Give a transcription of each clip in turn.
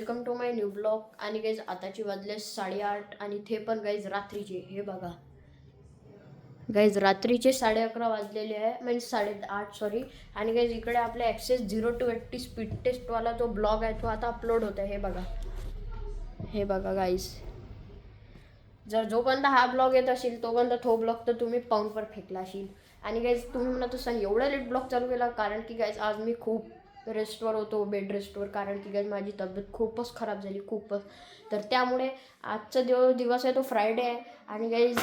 Welcome to my new blog. आणि guys आताची वाजले 8:30 आणि ते पण गाईज रात्रीचे. हे बघा गाईज रात्रीचे 11:30 वाजलेले आहे, म्हणजे 8:30 सॉरी. आणि गाईज इकडे आपल्या ॲक्सेस 0 to 80 स्पीड टेस्टवाला जो ब्लॉग आहे तो आता अपलोड होत आहे. हे बघा गाईज, जर जोपर्यंत हा ब्लॉग येत असेल तोपर्यंत तो ब्लॉग तर तुम्ही पाऊंडवर फेकला असेल. आणि गाईज तुम्ही म्हणत असाल एवढा लेट ब्लॉग चालू केला, कारण की गाईज आज मी खूप रेस्टवर होतो, बेड रेस्टवर, कारण की गाईज माझी तब्येत खूपच खराब झाली, खूपच. तर त्यामुळे आजचा दिवस आहे तो फ्रायडे आहे. आणि गाईज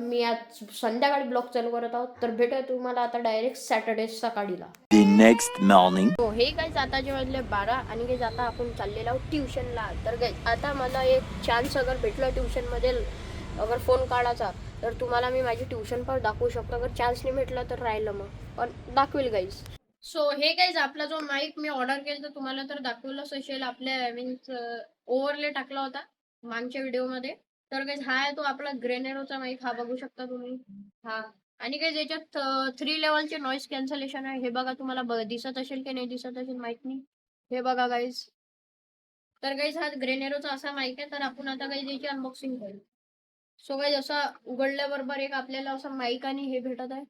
मी आज संध्याकाळी ब्लॉग चालू करत आहोत. तर भेटूया तुम्हाला आता डायरेक्ट सॅटर्डे सकाळीला. Next morning. हो हे गाईज आताचे वाजले 12 आणि गाईज आता आपण चाललेलो आहोत ट्युशनला. तर गाईज आता मला एक चान्स अगर भेटला ट्युशनमध्ये अगर फोन काढायचा, तर तुम्हाला मी माझी ट्युशन पण दाखवू शकतो. अगर चान्स नाही भेटला तर राहिलं मग, पण दाखवेल गाईज. सो हे गाईज आपला जो माईक मी ऑर्डर केला तर तुम्हाला तर दाखवलंच असेल, आपल्या मीन्स ओव्हरले टाकला होता मागच्या व्हिडिओमध्ये. तर गाईज हा आहे तो आपला ग्रेनेरोचा माईक, हा बघू शकता तुम्ही. हा आणि गाईज याच्यात 3 लेवलचे नॉईज कॅन्सलेशन आहे. हे बघा, तुम्हाला दिसत असेल की नाही दिसत असेल माहित नाही. हे बघा गाईज. तर गाईज हा ग्रेनेरोचा असा माईक आहे. तर आपण आता गाईज याची अनबॉक्सिंग करू. सो गाईज असा उघडल्याबरोबर एक आपल्याला असा माईक आणि हे भेटत आहे.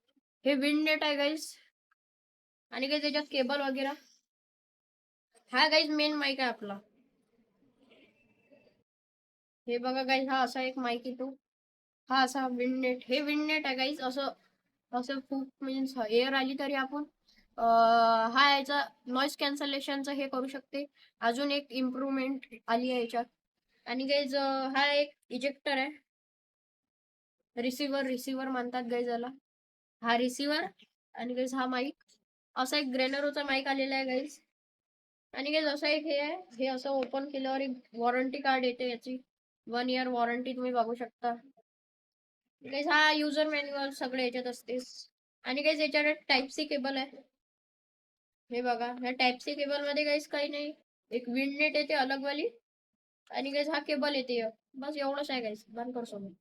हे विंड नेट आहे गाईज. आणि गाईज याच्यात केबल वगैरे. हा गाईज मेन माईक आहे आपला. हे बघा गाईज, हा असा एक माईक येतो. हा असा विंड नेट, हे विंड नेट आहे गाईज. असं असं खूप मीन्स एअर आली तरी आपण हा याचा नॉइस कॅन्सलेशनचं हे करू शकते. अजून एक इम्प्रूव्हमेंट आली आहे याच्यात. आणि गाईज हा एक इजेक्टर आहे, रिसिव्हर म्हणतात गाईज याला. हा रिसिव्हर आणि गाईज हा माईक. असा एक ग्रेनरोचा माईक आलेला आहे गाईज. आणि गाईज असं एक हे आहे, हे असं ओपन केल्यावर एक वॉरंटी कार्ड येते याची. 1 year वॉरंटी तुम्ही बघू शकता गाईज. हा युजर मॅन्युअल सगळे याच्यात असते. आणि गाईज याच्याकडे टाईप सी केबल आहे. हे बघा, ह्या टाईप सी केबल मध्ये गाईज काही नाही, एक विंड नेट येते अलग वाली. आणि गाईज हा केबल येते, बस एवढंच आहे गाईज. बंद कर सोबत.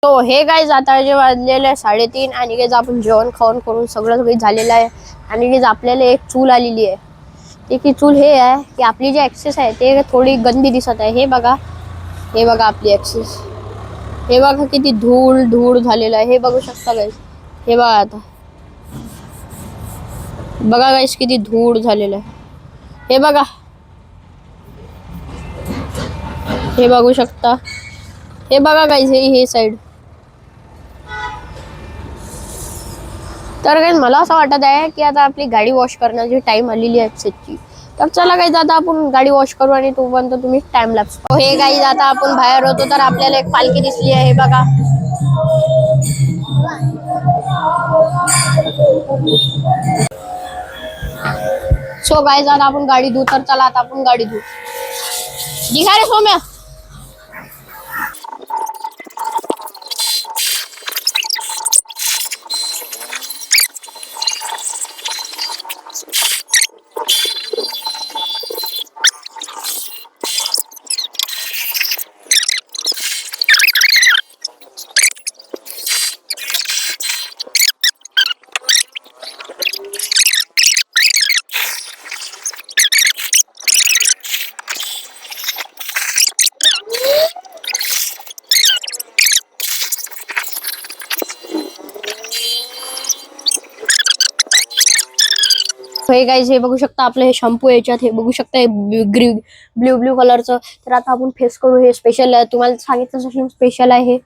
तो हे गाईज आता जे वाजलेलं आहे 3:30. आणि गाईज आपण जेवण खाऊन करून सगळं काही झालेलं आहे. आणि गाईज आपल्याला एक चूल आलेली आहे. ते की चूल हे आहे की आपली जी ऍक्सेस आहे ते थोडी गंदी दिसत आहे. हे बघा आपली ऍक्सेस. हे बघा किती धूळ धूळ झालेलं आहे. हे बघू शकता गाईज. हे बघा आता, बघा गाईज किती धूळ झालेलं आहे. हे बघा, हे बघू शकता. हे बघा गाईज, हे साईड. तर गाईज मला असं वाटत आहे की आता आपली गाडी वॉश करण्याची टाइम आलेली आहे ॲक्सेसची. तर चला गाईज आता आपण गाडी वॉश करू आणि तोपर्यंत तुम्ही टाइम लॅप्स. हे गाईज आता आपण बाहेर होतो तर आपल्याला एक पालखी दिसली आहे. हे बघा. सो गाईज आता आपण गाडी धुऊ. तर चला आता आपण गाडी धुऊ. दिखा रे सोम्या. हे गाईज, हे बघू शकता आपलं हे शॅम्पू याच्यात. हे बघू शकता ब्ल्यू कलरचं. तर आता आपण फेस करू. हे स्पेशल आहे, तुम्हाला सांगितलं स्पेशल आहे हे.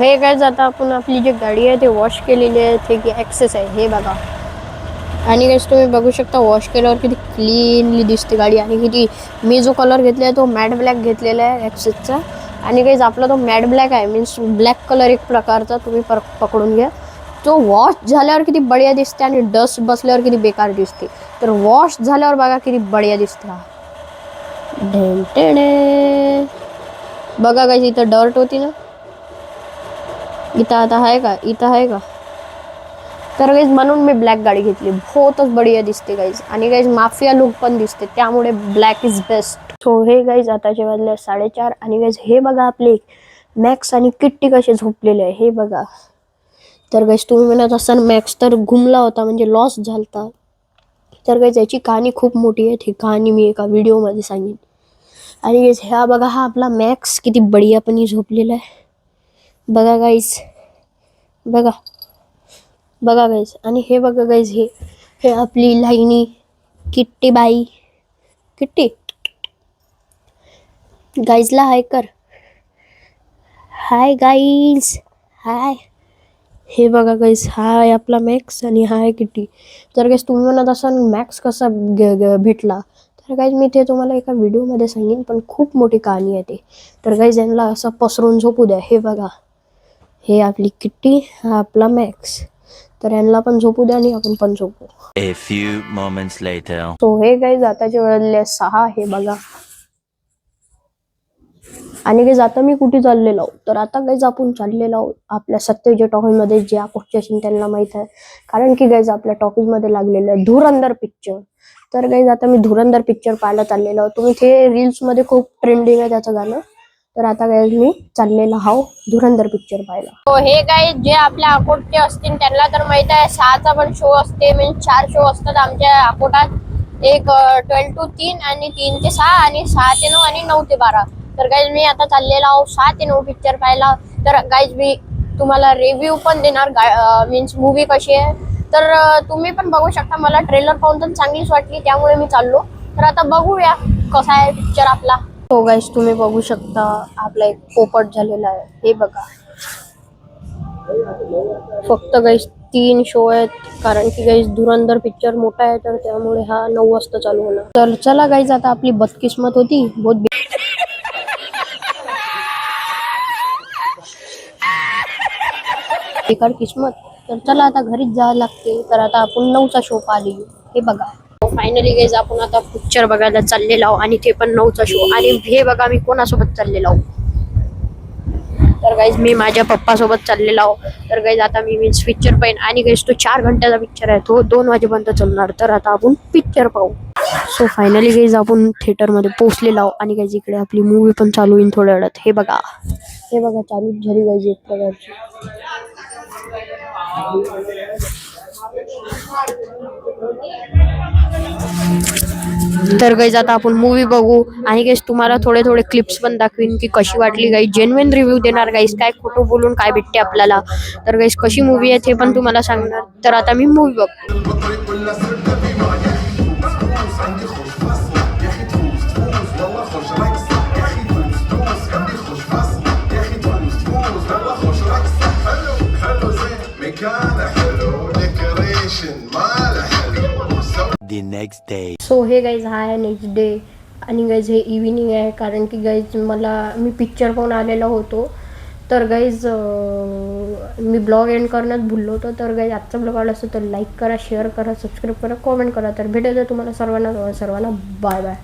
हे काय जाता आपण आपली जी गाडी आहे ते वॉश केलेली आहे ते की ॲक्सेस आहे हे बघा. आणि गाईज तुम्ही बघू शकता वॉश केल्यावर किती क्लीनली दिसते गाडी. आणि किती मी जो कलर घेतला आहे तो मॅट ब्लॅक घेतलेला आहे ॲक्सेसचा. आणि गाईज आपला तो मॅट ब्लॅक आहे मीन्स ब्लॅक कलर एक प्रकारचा तुम्ही पकडून घ्या. तो वॉश झाल्यावर किती बढिया दिसते आणि डस्ट बसल्यावर किती बेकार दिसते. तर वॉश झाल्यावर बघा किती बढिया दिसते. हा ढेंटेणे बघा गाईज इथं डर्ट होती ना, इथं आता आहे का, इथं आहे का. तर गाईज म्हणून मी ब्लॅक गाडी घेतली. बहुतच बढिया दिसते गाईज. आणि गाईज माफिया लुक पण दिसते त्यामुळे ब्लॅक इज बेस्ट. सो हे गाईज आताचे वाजले 4:30. आणि गाईज हे बघा आपले मॅक्स आणि किट्टी कसे झोपलेले आहे हे बघा. तर गाईज तुम्ही म्हणत असाल मॅक्स तर घुमला होता म्हणजे लॉस झालता. तर गाईज याची कहाणी खूप मोठी आहे. ती कहाणी मी एका व्हिडिओमध्ये सांगेन. आणि गाईज ह्या बघा हा आपला मॅक्स किती बढियापणी झोपलेला आहे बघा गाईज. बघा बघा गाईज. आणि हे बघा गाईज हे आपली लाईनी किट्टी बाई. किट्टी गाईजला हाय कर. Hi guys hi. हे बघा गाईज हा आहे आपला मॅक्स आणि हा आहे किट्टी. तर गाईज तुम्ही म्हणत असाल मॅक्स कसा भेटला. तर गाईज मी ते तुम्हाला एका व्हिडिओमध्ये सांगेन पण खूप मोठी कहाणी आहे ते. तर गाईज यांना असं पसरून झोपू द्या. हे बघा हे आपली किट्टी हा आपला मॅक्स. तर यांना पण झोपू द्या आणि आपण पण झोपू. A few moments later. So हे गाईज आताचे वाजले 6 हे बघा. आणि गाईज आता मी कुठे चाललेलो तर आता गाईज आपण चाललेलो आहोत आपल्या सत्यजित टॉकीजमध्ये. जे आपण त्यांना माहित आहे कारण की गाईज आपल्या टॉकीजमध्ये लागलेलं आहे धुरंधर पिक्चर. तर गाईज आता मी धुरंधर पिक्चर पाहायला चाललेलो आहोत. तुम्ही ते रील्समध्ये खूप ट्रेंडिंग आहे त्याचं गाणं. तर आता गाईज मी चाललेला हाव धुरंधर पिक्चर पाहायला. हो हे गाईज जे आपल्या अकोटचे असतील त्यांना तर माहित आहे 6चा पण शो असते. म्हणजे 4 शो असतात आमच्या अकोटात. एक 12 to 3 आणि 3 ते 6 आणि 6 ते 9 आणि 9 ते 12. तर गाईज मी आता चाललेला आहो 6 ते 9 पिक्चर पाहायला. तर गाईज मी तुम्हाला रिव्ह्यू पण देणार मीन्स मूवी कशी आहे. तर तुम्ही पण बघू शकता. मला ट्रेलर पाहून तर चांगलीच वाटली त्यामुळे मी चाललो. तर आता बघूया कसा आहे पिक्चर आपला. हो गाईज तुम्ही बघू शकता आपला एक पोपट झालेला आहे हे बघा. फक्त गाईज 3 शो आहेत कारण की गाईज धुरंधर पिक्चर मोठा आहे तर त्यामुळे हा 9 वाजता चालू होणार. तर चला गाईज आता आपली बदकिस्मत होती बहुत बेकार किस्मत. तर चला आता घरीच जावं लागते. तर आता आपण 9चा शो पाहिली हे बघा. फायनली गाईज आपण आता पिक्चर बघायला चाललेलो आहो आणि ते पण 9चा शो. आणि हे बघा मी कोणासोबत चाललेलो आहो. तर गाईज मी माझ्या पप्पासोबत चाललेलो आहो. तर गाईज आता मी मीन्स पिक्चर पाहिन. आणि गाईज तो 4 घंट्याचा पिक्चर आहे तो 2 वाजेपर्यंत चालणार. तर आता आपण पिक्चर पाहू. सो फायनली गाईज आपण थिएटरमध्ये पोहोचलेलो आहो. आणि गाईज इकडे आपली मूवी पण चालू होईल थोड्या वेळात. हे बघा चालूच झाली गाईज एक प्रकारची. तर गाईज आता आपण मूवी बघू. आणि गाईज तुम्हाला थोडे क्लिप्स पण दाखवीन की कशी वाटली. गाईज जेन्युइन रिव्ह्यू देणार गाईज काय खोटं बोलून काय भेटते आपल्याला. तर गाईज कशी मूवी आहे ते पण तुम्हाला सांगणार. तर आता मी मूवी बघतो. The next day. सो हे गाईज हा आहे नेक्स्ट डे. आणि गाईज हे इव्हिनिंग आहे कारण की गाईज मी पिक्चर पाहून आलेलो होतो. तर गाईज मी ब्लॉग एंड करण्यात भुललो होतो. तर गाईज आजचा ब्लॉग आवडला असेल तर लाईक करा, शेअर करा, सबस्क्राईब करा, कॉमेंट करा. तर भेटायचं तुम्हाला सर्वांना बाय बाय.